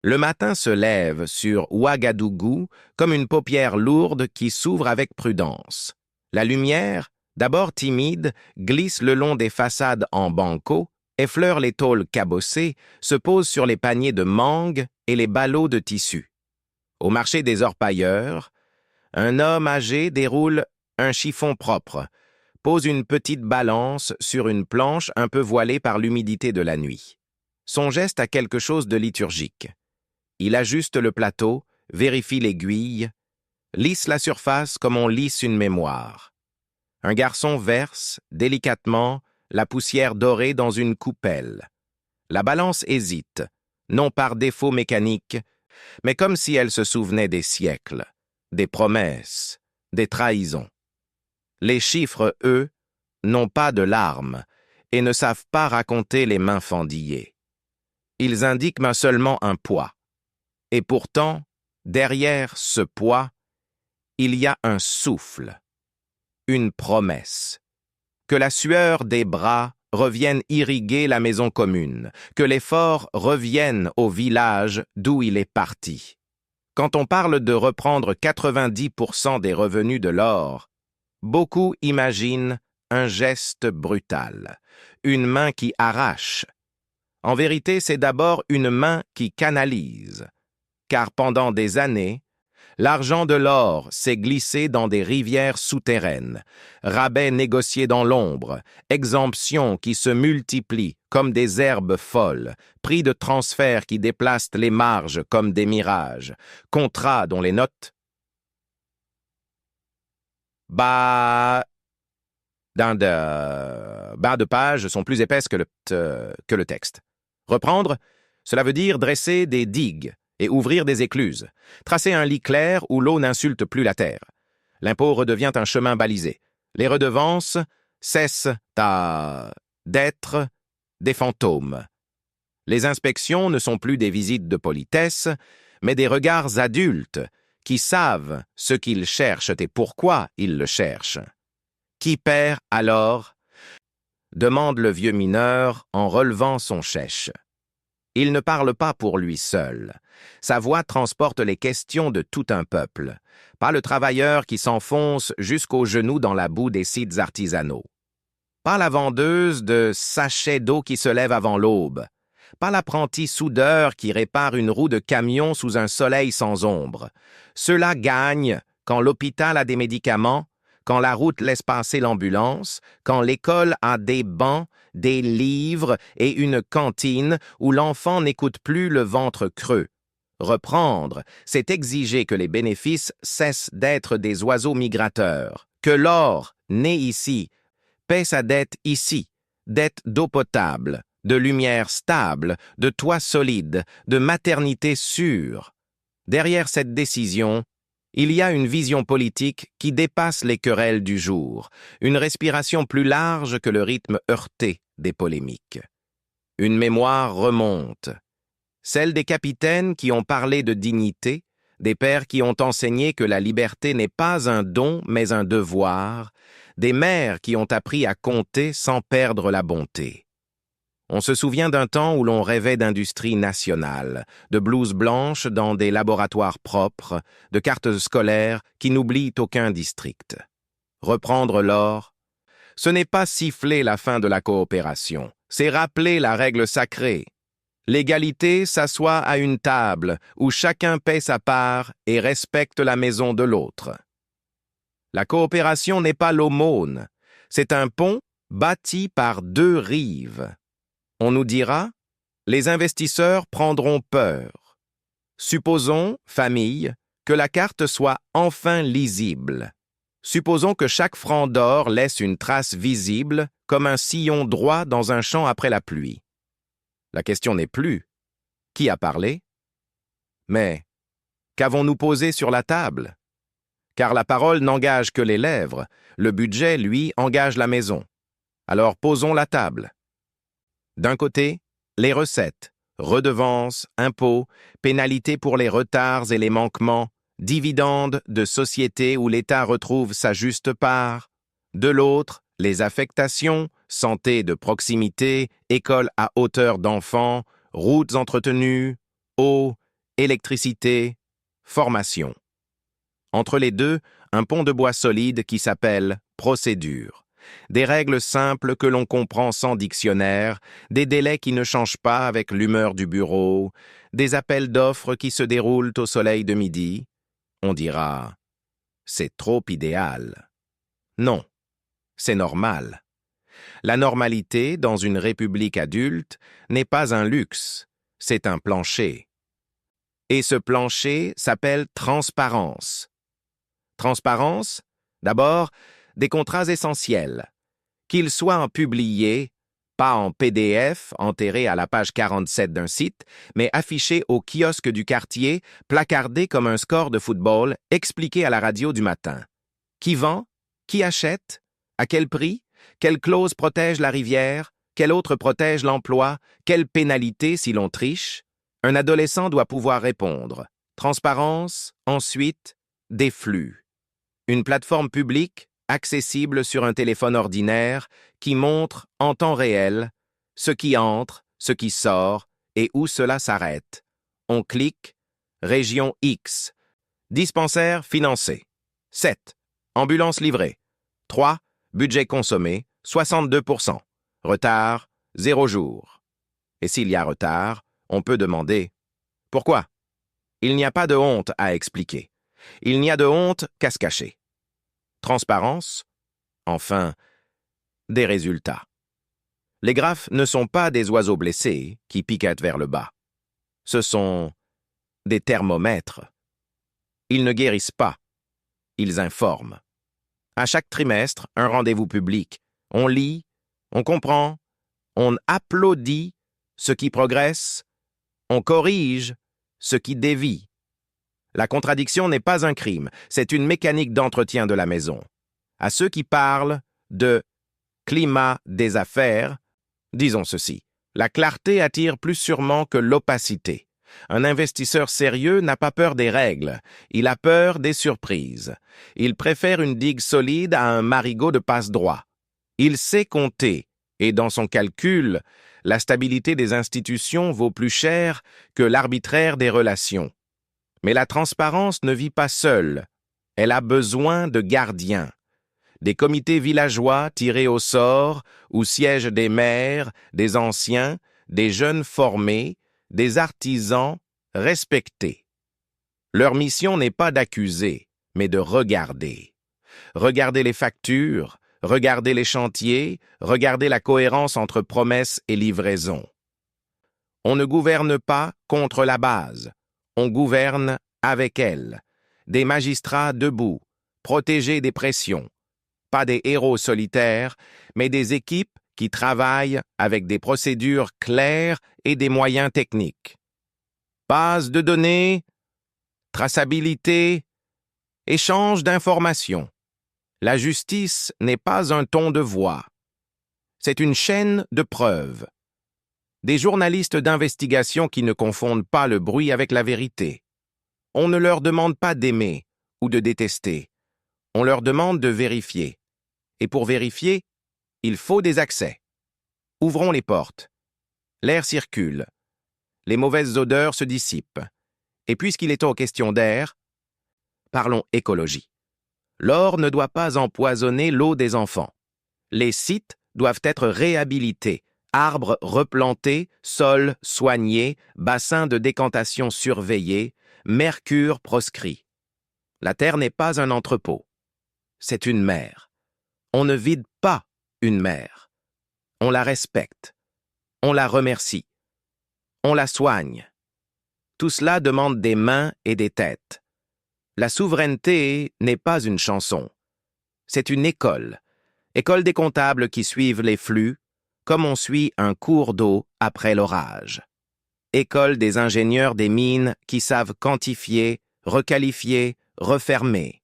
Le matin se lève sur Ouagadougou comme une paupière lourde qui s'ouvre avec prudence. La lumière, d'abord timide, glisse le long des façades en banco, effleure les tôles cabossées, se pose sur les paniers de mangue et les ballots de tissu. Au marché des orpailleurs, un homme âgé déroule un chiffon propre, pose une petite balance sur une planche un peu voilée par l'humidité de la nuit. Son geste a quelque chose de liturgique. Il ajuste le plateau, vérifie l'aiguille, lisse la surface comme on lisse une mémoire. Un garçon verse, délicatement, la poussière dorée dans une coupelle. La balance hésite, non par défaut mécanique, mais comme si elle se souvenait des siècles, des promesses, des trahisons. Les chiffres, eux, n'ont pas de larmes et ne savent pas raconter les mains fendillées. Ils indiquent seulement un poids. Et pourtant, derrière ce poids, il y a un souffle, une promesse. Que la sueur des bras revienne irriguer la maison commune, que l'effort revienne au village d'où il est parti. Quand on parle de reprendre 90% des revenus de l'or, beaucoup imaginent un geste brutal, une main qui arrache. En vérité, c'est d'abord une main qui canalise. Car pendant des années, l'argent de l'or s'est glissé dans des rivières souterraines, rabais négociés dans l'ombre, exemptions qui se multiplient comme des herbes folles, prix de transfert qui déplacent les marges comme des mirages, contrats dont les notes bas de page sont plus épaisses que le texte. Reprendre, cela veut dire dresser des digues et ouvrir des écluses, tracer un lit clair où l'eau n'insulte plus la terre. L'impôt redevient un chemin balisé. Les redevances cessent d'être des fantômes. Les inspections ne sont plus des visites de politesse, mais des regards adultes qui savent ce qu'ils cherchent et pourquoi ils le cherchent. Qui perd alors? Demande le vieux mineur en relevant son chèche. Il ne parle pas pour lui seul. Sa voix transporte les questions de tout un peuple, pas le travailleur qui s'enfonce jusqu'aux genoux dans la boue des sites artisanaux, pas la vendeuse de sachets d'eau qui se lève avant l'aube, pas l'apprenti soudeur qui répare une roue de camion sous un soleil sans ombre. Ceux-là gagnent quand l'hôpital a des médicaments, quand la route laisse passer l'ambulance, quand l'école a des bancs, des livres et une cantine où l'enfant n'écoute plus le ventre creux. Reprendre, c'est exiger que les bénéfices cessent d'être des oiseaux migrateurs, que l'or, né ici, paie sa dette ici, dette d'eau potable, de lumière stable, de toit solide, de maternité sûre. Derrière cette décision, il y a une vision politique qui dépasse les querelles du jour, une respiration plus large que le rythme heurté des polémiques. Une mémoire remonte, celle des capitaines qui ont parlé de dignité, des pères qui ont enseigné que la liberté n'est pas un don mais un devoir, des mères qui ont appris à compter sans perdre la bonté. On se souvient d'un temps où l'on rêvait d'industrie nationale, de blouses blanches dans des laboratoires propres, de cartes scolaires qui n'oublient aucun district. Reprendre l'or, ce n'est pas siffler la fin de la coopération, c'est rappeler la règle sacrée. L'égalité s'assoit à une table où chacun paie sa part et respecte la maison de l'autre. La coopération n'est pas l'aumône, c'est un pont bâti par deux rives. On nous dira, les investisseurs prendront peur. Supposons, famille, que la carte soit enfin lisible. Supposons que chaque franc d'or laisse une trace visible comme un sillon droit dans un champ après la pluie. La question n'est plus « qui a parlé ?» mais « qu'avons-nous posé sur la table ?» Car la parole n'engage que les lèvres, le budget, lui, engage la maison. Alors posons la table. D'un côté, les recettes, redevances, impôts, pénalités pour les retards et les manquements, dividendes de sociétés où l'État retrouve sa juste part. De l'autre, les affectations, santé de proximité, écoles à hauteur d'enfants, routes entretenues, eau, électricité, formation. Entre les deux, un pont de bois solide qui s'appelle procédure. Des règles simples que l'on comprend sans dictionnaire, des délais qui ne changent pas avec l'humeur du bureau, des appels d'offres qui se déroulent au soleil de midi. On dira « c'est trop idéal ». Non, c'est normal. La normalité, dans une république adulte, n'est pas un luxe, c'est un plancher. Et ce plancher s'appelle transparence. Transparence, d'abord, des contrats essentiels. Qu'ils soient en publié, pas en PDF, enterré à la page 47 d'un site, mais affiché au kiosque du quartier, placardé comme un score de football, expliqué à la radio du matin. Qui vend? Qui achète? À quel prix? Quelle clause protège la rivière? Quelle autre protège l'emploi? Quelle pénalité si l'on triche? Un adolescent doit pouvoir répondre. Transparence, ensuite, des flux. Une plateforme publique, accessible sur un téléphone ordinaire, qui montre, en temps réel, ce qui entre, ce qui sort et où cela s'arrête. On clique, région X. Dispensaire financé. 7. Ambulance livrée. 3. Budget consommé, 62%. Retard, 0 jour. Et s'il y a retard, on peut demander « Pourquoi ?» Il n'y a pas de honte à expliquer. Il n'y a de honte qu'à se cacher. Transparence, enfin, des résultats. Les graphes ne sont pas des oiseaux blessés qui piquettent vers le bas. Ce sont des thermomètres. Ils ne guérissent pas, ils informent. À chaque trimestre, un rendez-vous public. On lit, on comprend, on applaudit ce qui progresse, on corrige ce qui dévie. La contradiction n'est pas un crime, c'est une mécanique d'entretien de la maison. À ceux qui parlent de climat des affaires, disons ceci. La clarté attire plus sûrement que l'opacité. Un investisseur sérieux n'a pas peur des règles, il a peur des surprises. Il préfère une digue solide à un marigot de passe-droit. Il sait compter, et dans son calcul, la stabilité des institutions vaut plus cher que l'arbitraire des relations. Mais la transparence ne vit pas seule. Elle a besoin de gardiens. Des comités villageois tirés au sort, où siègent des maires, des anciens, des jeunes formés, des artisans respectés. Leur mission n'est pas d'accuser, mais de regarder. Regarder les factures, regarder les chantiers, regarder la cohérence entre promesses et livraison. On ne gouverne pas contre la base. On gouverne avec elle. Des magistrats debout, protégés des pressions. Pas des héros solitaires, mais des équipes qui travaillent avec des procédures claires et des moyens techniques. Base de données, traçabilité, échange d'informations. La justice n'est pas un ton de voix. C'est une chaîne de preuves. Des journalistes d'investigation qui ne confondent pas le bruit avec la vérité. On ne leur demande pas d'aimer ou de détester. On leur demande de vérifier. Et pour vérifier, il faut des accès. Ouvrons les portes. L'air circule. Les mauvaises odeurs se dissipent. Et puisqu'il est en question d'air, parlons écologie. L'or ne doit pas empoisonner l'eau des enfants. Les sites doivent être réhabilités, arbres replantés, sols soignés, bassins de décantation surveillés, mercure proscrit. La terre n'est pas un entrepôt. C'est une mer. On ne vide pas une mer. On la respecte. On la remercie. On la soigne. Tout cela demande des mains et des têtes. La souveraineté n'est pas une chanson. C'est une école. École des comptables qui suivent les flux, comme on suit un cours d'eau après l'orage. École des ingénieurs des mines qui savent quantifier, requalifier, refermer.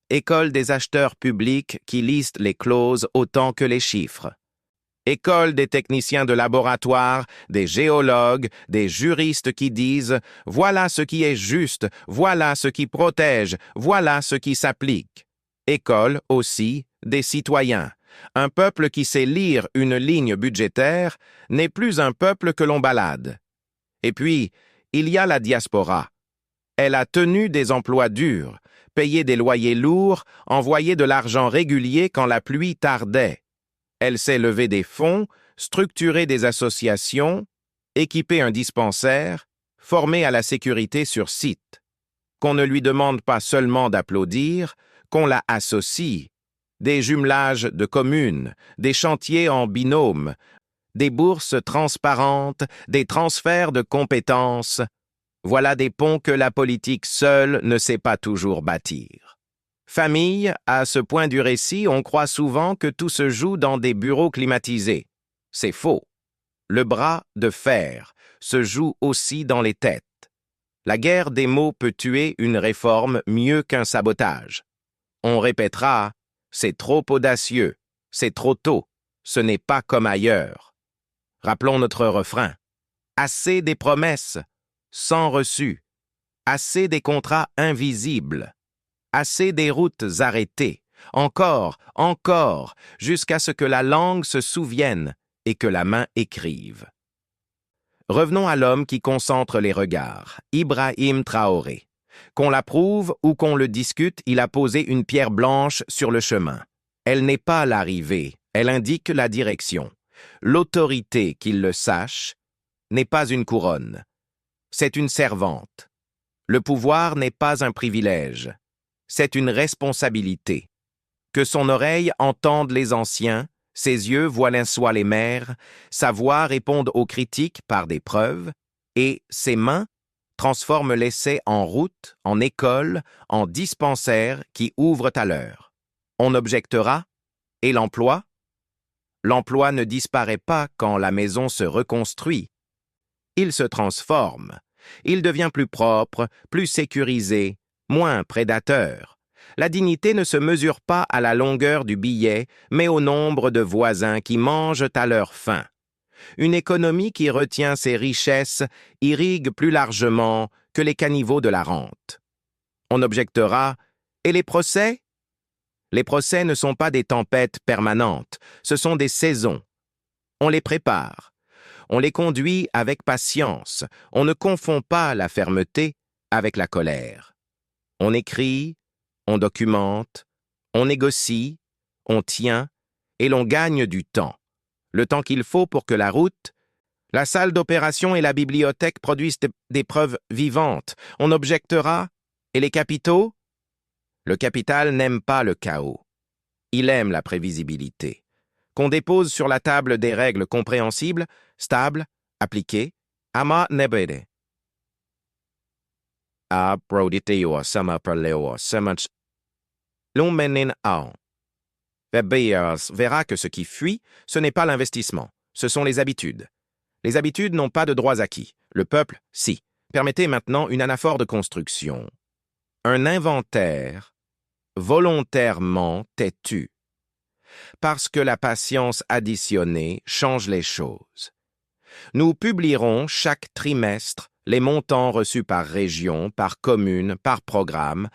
École des acheteurs publics qui listent les clauses autant que les chiffres. École des techniciens de laboratoire, des géologues, des juristes qui disent « voilà ce qui est juste, voilà ce qui protège, voilà ce qui s'applique ». École aussi des citoyens. Un peuple qui sait lire une ligne budgétaire n'est plus un peuple que l'on balade. Et puis, Il y a la diaspora. Elle a tenu des emplois durs, payé des loyers lourds, envoyé de l'argent régulier quand la pluie tardait. Elle sait lever des fonds, structurer des associations, équiper un dispensaire, former à la sécurité sur site. Qu'on ne lui demande pas seulement d'applaudir, qu'on la associe. Des jumelages de communes, des chantiers en binôme, des bourses transparentes, des transferts de compétences. Voilà des ponts que la politique seule ne sait pas toujours bâtir. Famille, à ce point du récit, on croit souvent que tout se joue dans des bureaux climatisés. C'est faux. Le bras de fer se joue aussi dans les têtes. La guerre des mots peut tuer une réforme mieux qu'un sabotage. On répétera « c'est trop audacieux, c'est trop tôt, ce n'est pas comme ailleurs ». Rappelons notre refrain. Assez des promesses, sans reçu. Assez des contrats invisibles. Assez des routes arrêtées. Encore, jusqu'à ce que la langue se souvienne et que la main écrive. Revenons à l'homme qui concentre les regards, Ibrahim Traoré. Qu'on l'approuve ou qu'on le discute, il a posé une pierre blanche sur le chemin. Elle n'est pas l'arrivée, elle indique la direction. L'autorité, qu'il le sache, n'est pas une couronne. C'est une servante. Le pouvoir n'est pas un privilège. C'est une responsabilité. Que son oreille entende les anciens, ses yeux voient l'insoie les mères, sa voix réponde aux critiques par des preuves, et ses mains transforment l'essai en route, en école, en dispensaire qui ouvrent à l'heure. On objectera, et l'emploi? L'emploi ne disparaît pas quand la maison se reconstruit. Il se transforme. Il devient plus propre, plus sécurisé, moins prédateur. La dignité ne se mesure pas à la longueur du billet, mais au nombre de voisins qui mangent à leur faim. Une économie qui retient ses richesses irrigue plus largement que les caniveaux de la rente. On objectera, et les procès? Les procès ne sont pas des tempêtes permanentes, ce sont des saisons. On les prépare. On les conduit avec patience. On ne confond pas la fermeté avec la colère. On écrit, on documente, on négocie, on tient, et l'on gagne du temps. Le temps qu'il faut pour que la route, la salle d'opération et la bibliothèque produisent des preuves vivantes. On objectera, et les capitaux? Le capital n'aime pas le chaos. Il aime la prévisibilité. Qu'on dépose sur la table des règles compréhensibles, stables, appliquées, ama nebede. A proditeo sama preleo semach. L'on menin a. Webbeyers verra que ce qui fuit, ce n'est pas l'investissement, ce sont les habitudes. Les habitudes n'ont pas de droits acquis. Le peuple, si. Permettez maintenant une anaphore de construction. Un inventaire volontairement têtu. Parce que la patience additionnée change les choses. Nous publierons chaque trimestre les montants reçus par région, par commune, par programme,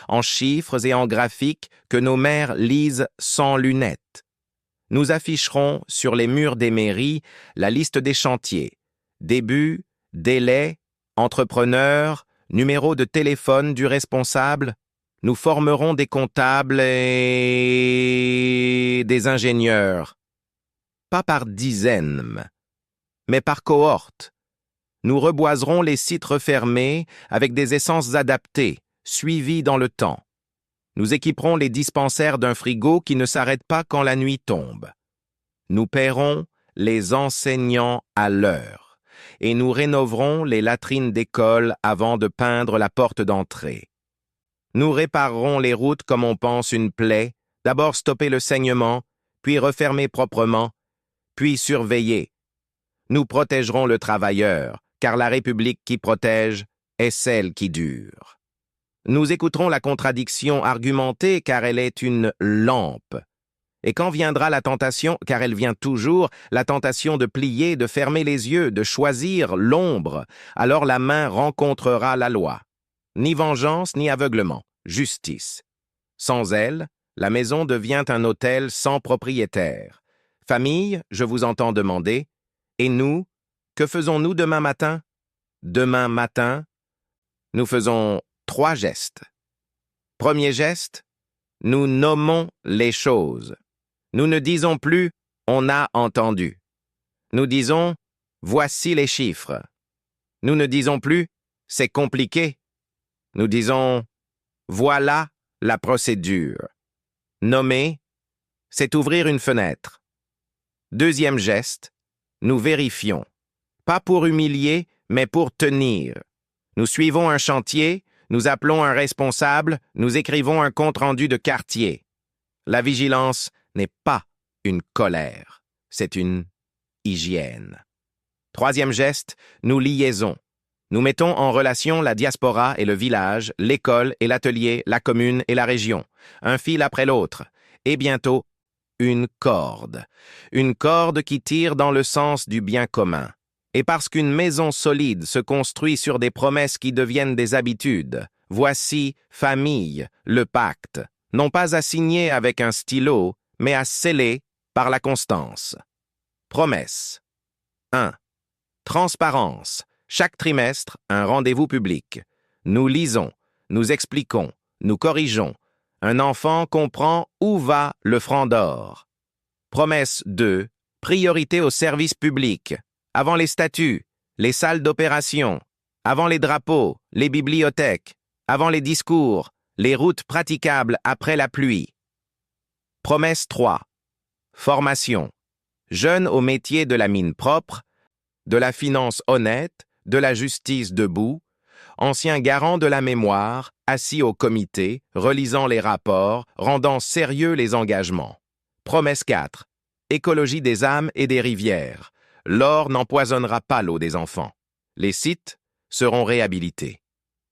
en chiffres et en graphiques que nos maires lisent sans lunettes. Nous afficherons sur les murs des mairies la liste des chantiers, début, délai, entrepreneur, numéro de téléphone du responsable. Nous formerons des comptables et des ingénieurs, pas par dizaines, mais par cohorte. Nous reboiserons les sites refermés avec des essences adaptées, suivies dans le temps. Nous équiperons les dispensaires d'un frigo qui ne s'arrête pas quand la nuit tombe. Nous paierons les enseignants à l'heure et nous rénoverons les latrines d'école avant de peindre la porte d'entrée. Nous réparerons les routes comme on pense une plaie, d'abord stopper le saignement, puis refermer proprement, puis surveiller. Nous protégerons le travailleur, car la République qui protège est celle qui dure. Nous écouterons la contradiction argumentée, car elle est une lampe. Et quand viendra la tentation, car elle vient toujours, la tentation de plier, de fermer les yeux, de choisir l'ombre, alors la main rencontrera la loi. Ni vengeance, ni aveuglement, justice. Sans elle, la maison devient un hôtel sans propriétaire. Famille, je vous entends demander, et nous, que faisons-nous demain matin? demain matin, nous faisons 3 gestes. Premier geste, nous nommons les choses. Nous ne disons plus « on a entendu ». Nous disons « voici les chiffres ». Nous ne disons plus « c'est compliqué ». Nous disons « voilà la procédure ». Nommer, c'est ouvrir une fenêtre. Deuxième geste, nous vérifions. Pas pour humilier, mais pour tenir. Nous suivons un chantier, nous appelons un responsable, nous écrivons un compte-rendu de quartier. La vigilance n'est pas une colère, c'est une hygiène. Troisième geste, nous liaisons. Nous mettons en relation la diaspora et le village, l'école et l'atelier, la commune et la région, un fil après l'autre, et bientôt une corde. Une corde qui tire dans le sens du bien commun. Et parce qu'une maison solide se construit sur des promesses qui deviennent des habitudes, voici, famille, le pacte, non pas à signer avec un stylo, mais à sceller par la constance. Promesse. 1. Transparence. Chaque trimestre, un rendez-vous public. Nous lisons, nous expliquons, nous corrigeons. Un enfant comprend où va le franc d'or. Promesse 2. Priorité au service public. Avant les statuts, les salles d'opération, avant les drapeaux, les bibliothèques, avant les discours, les routes praticables après la pluie. Promesse 3. Formation. Jeunes au métier de la mine propre, de la finance honnête, de la justice debout, anciens garants de la mémoire, assis au comité, relisant les rapports, rendant sérieux les engagements. Promesse 4. Écologie des âmes et des rivières. L'or n'empoisonnera pas l'eau des enfants. Les sites seront réhabilités.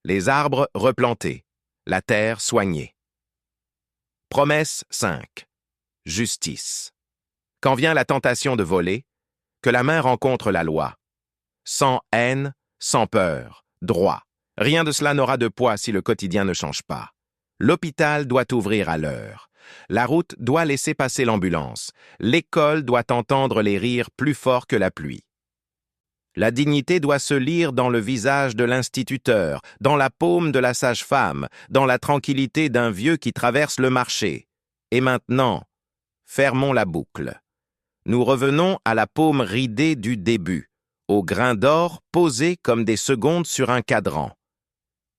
Les arbres replantés. La terre soignée. Promesse 5. Justice. Quand vient la tentation de voler, que la main rencontre la loi. Sans haine, sans peur, droit. Rien de cela n'aura de poids si le quotidien ne change pas. L'hôpital doit ouvrir à l'heure. La route doit laisser passer l'ambulance. L'école doit entendre les rires plus forts que la pluie. La dignité doit se lire dans le visage de l'instituteur, dans la paume de la sage-femme, dans la tranquillité d'un vieux qui traverse le marché. Et maintenant, fermons la boucle. Nous revenons à la paume ridée du début, aux grains d'or posés comme des secondes sur un cadran.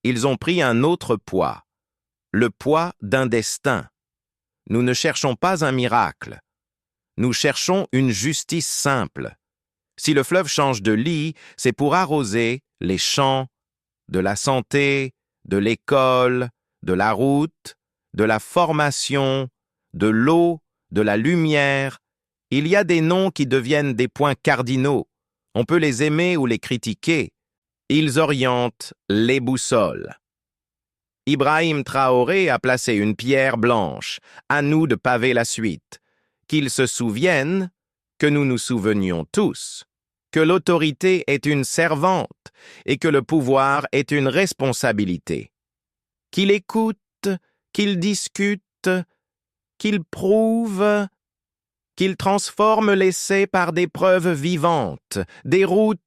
Ils ont pris un autre poids, le poids d'un destin. Nous ne cherchons pas un miracle. Nous cherchons une justice simple. Si le fleuve change de lit, c'est pour arroser les champs, de la santé, de l'école, de la route, de la formation, de l'eau, de la lumière. Il y a des noms qui deviennent des points cardinaux. On peut les aimer ou les critiquer. Ils orientent les boussoles. Ibrahim Traoré a placé une pierre blanche, à nous de paver la suite. Qu'ils se souviennent, que nous nous souvenions tous, que l'autorité est une servante et que le pouvoir est une responsabilité. Qu'il écoute, qu'il discute, qu'il prouve, qu'il transforme l'essai par des preuves vivantes, des routes,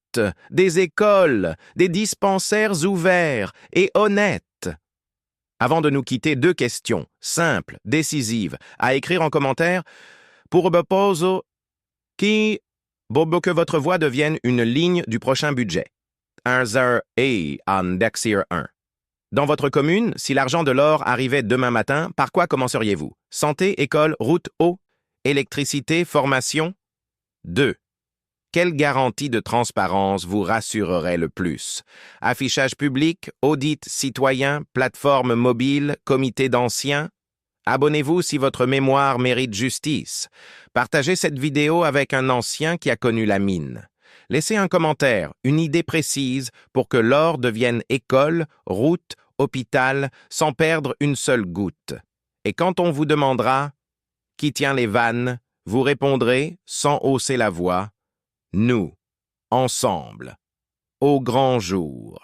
des écoles, des dispensaires ouverts et honnêtes. Avant de nous quitter, 2 questions, simples, décisives, à écrire en commentaire pour que votre voix devienne une ligne du prochain budget. Dans votre commune, si l'argent de l'or arrivait demain matin, par quoi commenceriez-vous? Santé, école, route, eau, électricité, formation? 2. Quelle garantie de transparence vous rassurerait le plus? Affichage public, audit citoyen, plateforme mobile, comité d'anciens? Abonnez-vous si votre mémoire mérite justice. Partagez cette vidéo avec un ancien qui a connu la mine. Laissez un commentaire, une idée précise pour que l'or devienne école, route, hôpital, sans perdre une seule goutte. Et quand on vous demandera « Qui tient les vannes ?», vous répondrez, sans hausser la voix, « Nous, ensemble, au grand jour ».